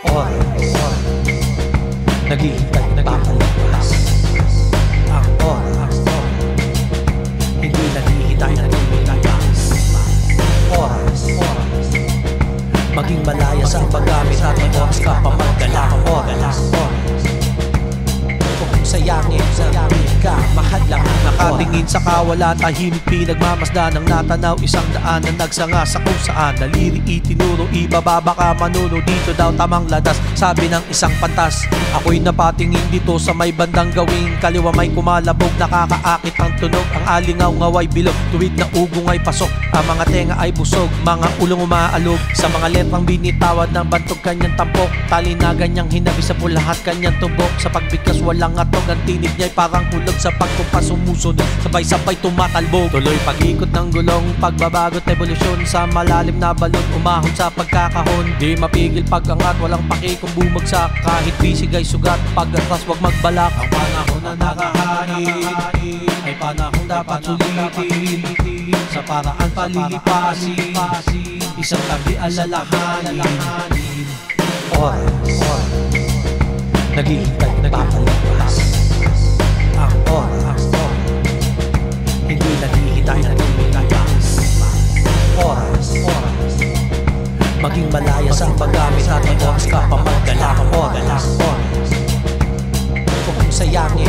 Oras, naghihintay, nagpapalipas. Ang oras, hindi naghihintay, naglilipas. Oras, maging malaya sa paggamit at oras ka pa magdala. Oras, kung sayangin ka, mahal lang nakatingin sa kawalan, tahimik pinagmamasdan ng natanaw, isang daan na nagsanga sa kung saan daliri itinuro, ibababa ka manuno, dito daw tamang ladas, sabi ng isang pantas. Ako'y napatingin dito sa may bandang gawing kaliwa, may kumalabog, nakakaakit ang tunog, ang alingaw ngaway bilog, tuwid na ugong ay pasok, ang mga tenga ay busog, mga ulong umaalog, sa mga letrang binitawad ng bantog kanyang tampok, talinagan niyang hinabi sa pulahat kanyang tumbok, sa pagbigkas walang atog, ang tinig niya'y parang kulog, sa pagkumpas sumusunod, sabay-sabay tumatalbog, tuloy pag-ikot ng gulong, pagbabagot evolusyon, sa malalim na balon, umahon sa pagkakahon, di mapigil pag-angat, walang paki kung bumagsak, kahit bisigay sugat, pag-atras wag magbalak. Ang panahon na nakahain ay panahon dapat sulitin, sa paraan palilipasin, isang tabi alalahanin. Oras, naghihintay, nagpapalipas. Ang oras, hindi naghihintay, naglilipas. Oras, maging malaya sa paggamit at oras ka pa magdala. Oras, kung sayangin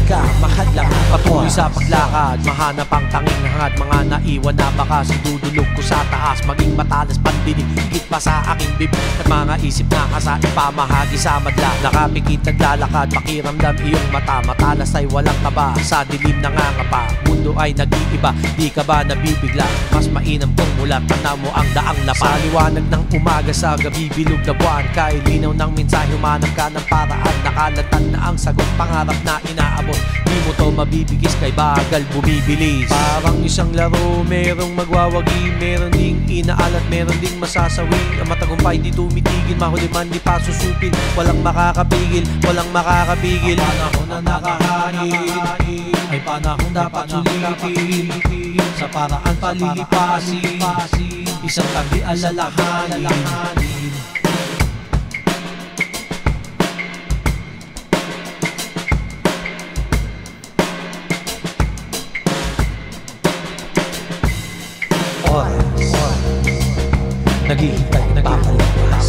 ka, mahal lang patuloy sa paglakad, mahanap ang tanging hangad, mga naiwan na bakas, dudulog ko sa taas, maging matalas pandinig, higit pa sa aking bibig, at mga isip na kasa ipamahagi sa madla, nakapikit naglalakad, pakiramdam iyong mata, matalas ay walang kaba, sa dilim nangangapa, mundo ay nag-iiba, di ka ba nabibigla, mas mainam kung mulat, tanaw mo ang daang lapa, sa liwanag ng umaga, sa gabi bilog na buwan, kay linaw ng mensahe, humanap ka ng paraan, nakalatan na ang sagot, pangarap na inaabot, di mo to mabibigis, kay bagal bumibilis. Parang isang laro, merong magwawagi, meron ding inaalat, meron ding masasawi, ang matagumpay di tumitigil, mahuli man di pa susupil, walang makakapigil, walang makakapigil. Ang panahon na nakahain ay panahon dapat sulitin, sa paraan palilipasin, isang tabi alalahanin. Oras, naghihintay, nagpapalipas.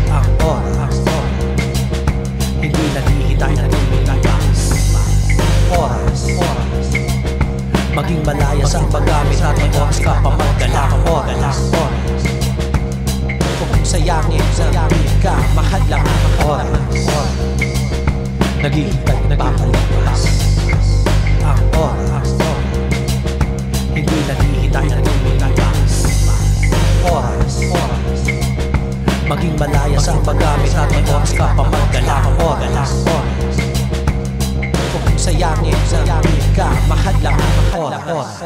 Ang oras, hindi naghihintay, naglilipas. Oras, maging malaya sa paggamit at oras ka pa magdala. Oras, kung sayangin ka, mahal lang. Oras, naghihintay, nagpapalipas. Ang oras, hindi naghihintay, naglilipas. Oras, maging malaya sa paggamit at oras ka pa magdala. Oras, kung sayangin ka, mahal lang. Oras.